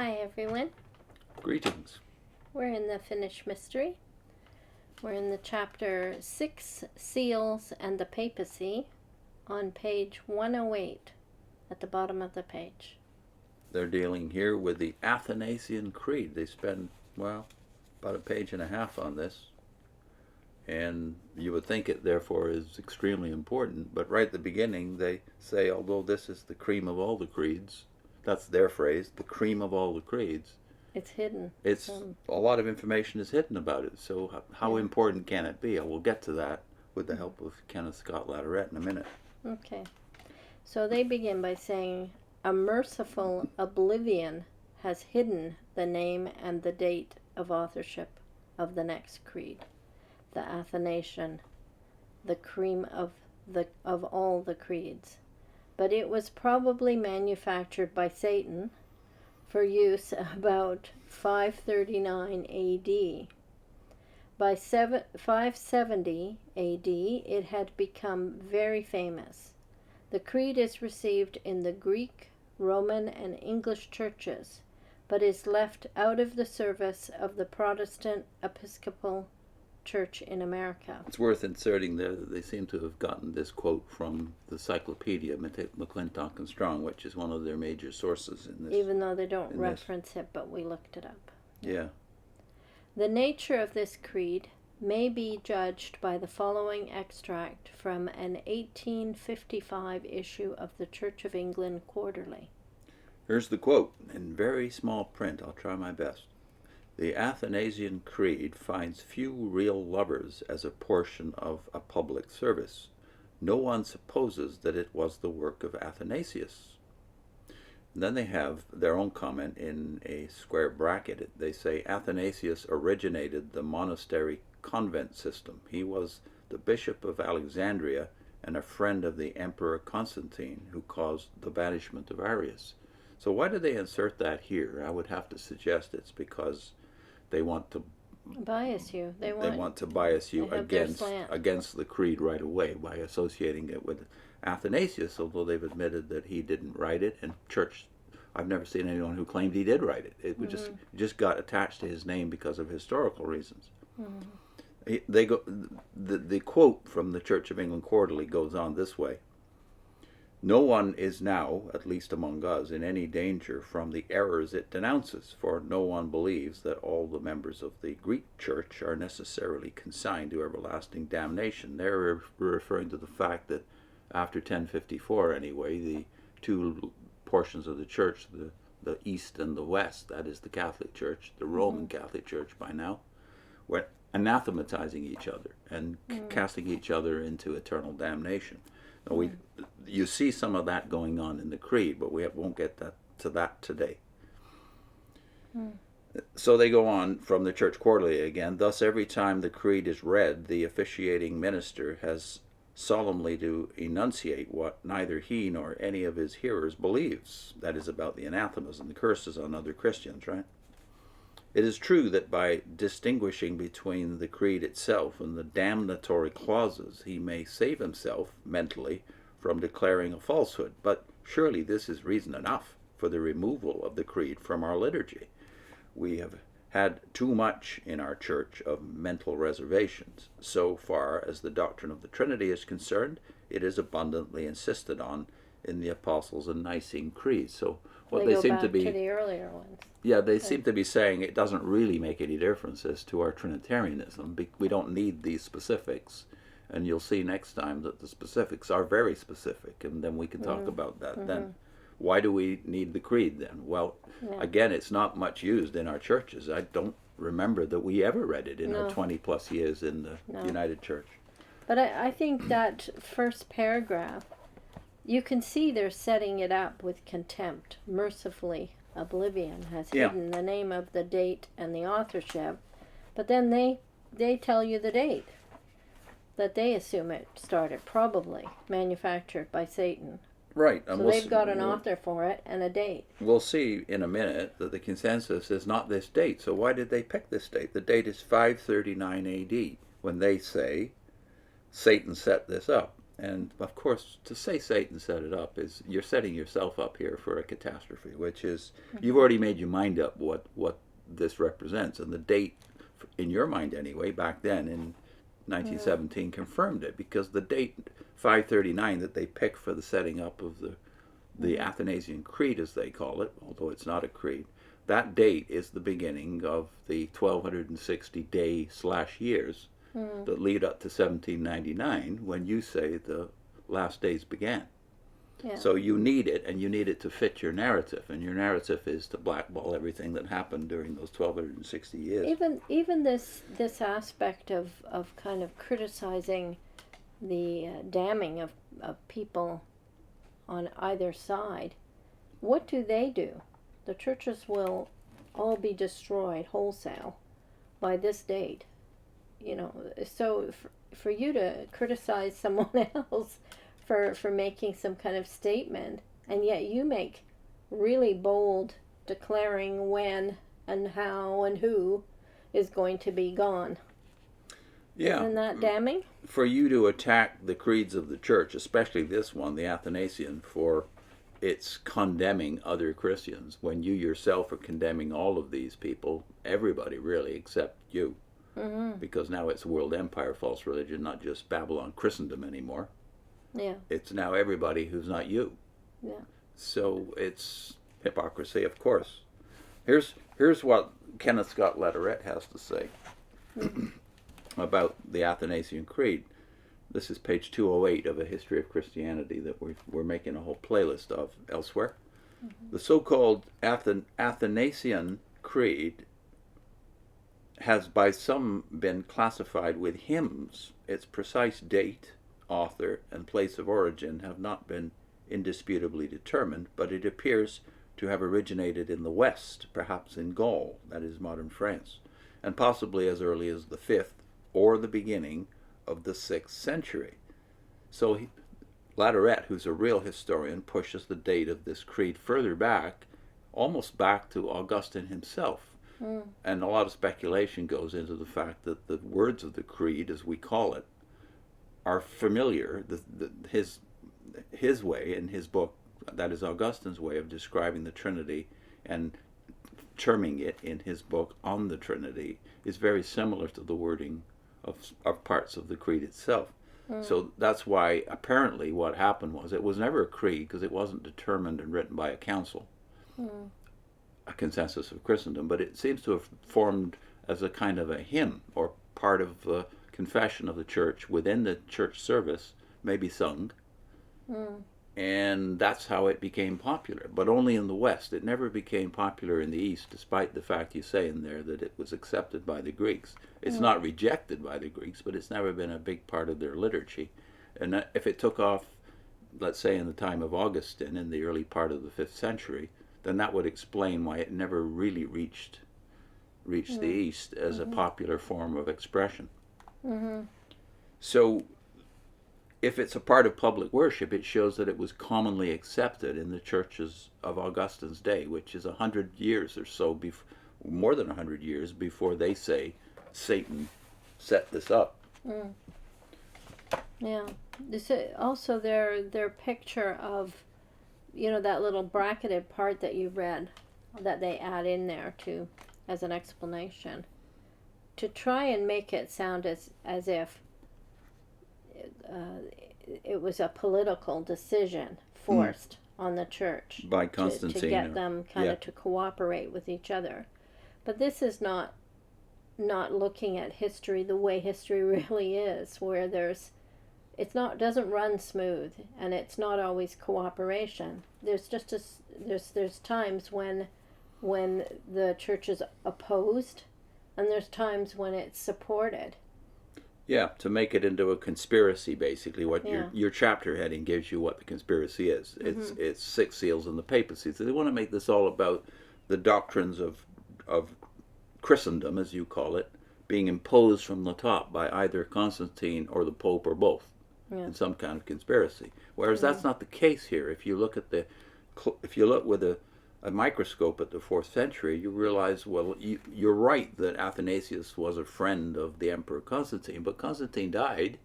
Hi everyone. Greetings. We're in the Finnish Mystery. We're in the chapter 6, Seals and the Papacy, on page 108, at the bottom of the page. They're dealing here with the Athanasian Creed. They spend, about a page and a half on this. And you would think it, therefore, is extremely important. But right at the beginning, they say, although this is the cream of all the creeds, that's their phrase, the cream of all the creeds. It's hidden. It's a lot of information is hidden about it. So how important can it be? I will get to that with the help of Kenneth Scott Latterette in a minute. Okay. So they begin by saying, a merciful oblivion has hidden the name and the date of authorship of the next creed, the Athanasian, the cream of all the creeds. But it was probably manufactured by Satan for use about 539 AD. By 570 AD, it had become very famous. The creed is received in the Greek, Roman, and English churches, but is left out of the service of the Protestant Episcopal Church in America. It's worth inserting there that they seem to have gotten this quote from the Cyclopedia, McClintock and Strong, which is one of their major sources in this. Even though they don't reference it, but we looked it up. Yeah. The nature of this creed may be judged by the following extract from an 1855 issue of the Church of England Quarterly. Here's the quote, in very small print. I'll try my best. The Athanasian Creed finds few real lovers as a portion of a public service. No one supposes that it was the work of Athanasius. And then they have their own comment in a square bracket. They say Athanasius originated the monastery convent system. He was the bishop of Alexandria and a friend of the Emperor Constantine, who caused the banishment of Arius. So why do they insert that here? I would have to suggest it's because they want to bias you. They want to bias you against the creed right away by associating it with Athanasius, although they've admitted that he didn't write it, and I've never seen anyone who claimed he did write it. It just got attached to his name because of historical reasons. They go. The quote from the Church of England Quarterly goes on this way. No one is now, at least among us, in any danger from the errors it denounces, for no one believes that all the members of the Greek Church are necessarily consigned to everlasting damnation. They're referring to the fact that after 1054, anyway, the two portions of the Church, the East and the West, that is the Catholic Church, the Roman Catholic Church by now, were anathematizing each other and casting each other into eternal damnation. Now you see some of that going on in the creed, but we won't get to that today. So they go on from the Church Quarterly again. Thus, every time the creed is read, the officiating minister has solemnly to enunciate what neither he nor any of his hearers believes. That is about the anathemas and the curses on other Christians, right? It is true that by distinguishing between the creed itself and the damnatory clauses, he may save himself, mentally, from declaring a falsehood, but surely this is reason enough for the removal of the creed from our liturgy. We have had too much in our church of mental reservations. So far as the doctrine of the Trinity is concerned, it is abundantly insisted on in the Apostles' and Nicene creeds. So what they seem to be to the earlier ones. Yeah, they seem to be saying it doesn't really make any difference as to our Trinitarianism. We don't need these specifics. And you'll see next time that the specifics are very specific, and then we can talk about that then. Why do we need the creed then? Well, again, it's not much used in our churches. I don't remember that we ever read it in our 20-plus years in the United Church. But I think that first paragraph, you can see they're setting it up with contempt. Mercifully, oblivion has hidden the name of the date and the authorship, but then they tell you the date, that they assume it started, probably manufactured by Satan. Right. So they've got an author for it and a date. We'll see in a minute that the consensus is not this date. So why did they pick this date? The date is 539 AD, when they say Satan set this up. And of course, to say Satan set it up is you're setting yourself up here for a catastrophe, which is you've already made your mind up what this represents, and the date, in your mind anyway, back then in 1917 confirmed it, because the date 539 that they pick for the setting up of the Athanasian Creed, as they call it, although it's not a creed, that date is the beginning of the 1260 day/years that lead up to 1799, when you say the last days began. Yeah. So you need it, and you need it to fit your narrative, and your narrative is to blackball everything that happened during those 1260 years. Even this aspect of kind of criticizing the damning of people on either side, what do? The churches will all be destroyed wholesale by this date. You know, so for you to criticize someone else for making some kind of statement, and yet you make really bold declaring when and how and who is going to be gone. Yeah. Isn't that damning? For you to attack the creeds of the church, especially this one, the Athanasian, for its condemning other Christians, when you yourself are condemning all of these people, everybody really, except you. Because now it's world empire, false religion, not just Babylon Christendom anymore. Yeah. It's now everybody who's not you. Yeah. So it's hypocrisy, of course. Here's what Kenneth Scott Lederer has to say about the Athanasian Creed. This is page 208 of A History of Christianity that we're making a whole playlist of elsewhere. The so-called Athanasian Creed has by some been classified with hymns. Its precise date, author, and place of origin have not been indisputably determined, but it appears to have originated in the West, perhaps in Gaul, that is modern France, and possibly as early as the 5th or the beginning of the 6th century. So Lederer, who's a real historian, pushes the date of this creed further back, almost back to Augustine himself. And a lot of speculation goes into the fact that the words of the creed, as we call it, are familiar. His way in his book, that is Augustine's way of describing the Trinity and terming it in his book on the Trinity, is very similar to the wording of parts of the creed itself. So that's why apparently what happened was it was never a creed, because it wasn't determined and written by a council. A consensus of Christendom, but it seems to have formed as a kind of a hymn or part of a confession of the church within the church service, maybe sung, and that's how it became popular, but only in the West. It never became popular in the East, despite the fact you say in there that it was accepted by the Greeks. It's not rejected by the Greeks, but it's never been a big part of their liturgy. And if it took off, let's say in the time of Augustine, in the early part of the 5th century, then that would explain why it never really reached the East as a popular form of expression. So if it's a part of public worship, it shows that it was commonly accepted in the churches of Augustine's day, which is 100 years or so, more than 100 years before they say Satan set this up. Yeah. This also their picture of, you know, that little bracketed part that you read, that they add in there too, as an explanation, to try and make it sound as if it was a political decision forced on the church by Constantine to get them kind of to cooperate with each other. But this is not looking at history the way history really is, where doesn't run smooth, and it's not always cooperation. There's just there's times when the church is opposed, and there's times when it's supported. Yeah, to make it into a conspiracy, basically. What your chapter heading gives you what the conspiracy is. It's 6 seals and the papacy. So they want to make this all about the doctrines of Christendom, as you call it, being imposed from the top by either Constantine or the Pope or both. In some kind of conspiracy. Whereas that's not the case here. If you look with a microscope at the 4th century, you realize, well, you're right that Athanasius was a friend of the Emperor Constantine, but Constantine died,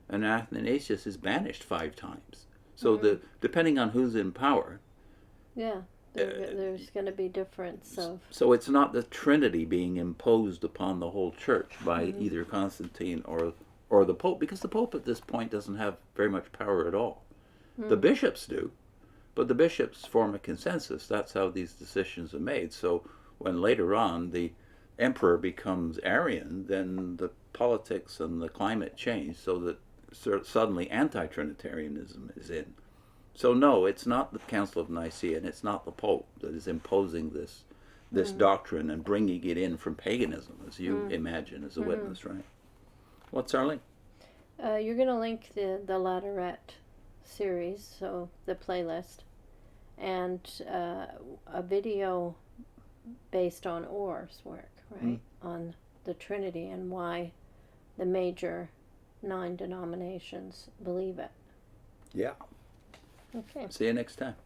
and Athanasius is banished 5 times. So depending on who's in power. Yeah, there's going to be difference of. So it's not the Trinity being imposed upon the whole church by either Constantine or the Pope, because the Pope at this point doesn't have very much power at all. The bishops do, but the bishops form a consensus. That's how these decisions are made. So when later on the emperor becomes Arian, then the politics and the climate change so that suddenly anti-Trinitarianism is in. So no, it's not the Council of Nicea and it's not the Pope that is imposing this doctrine and bringing it in from paganism, as you imagine as a witness, right? What's our link? You're going to link the Laterette series, so the playlist, and a video based on Orr's work, right, on the Trinity and why the major 9 denominations believe it. Yeah. Okay. See you next time.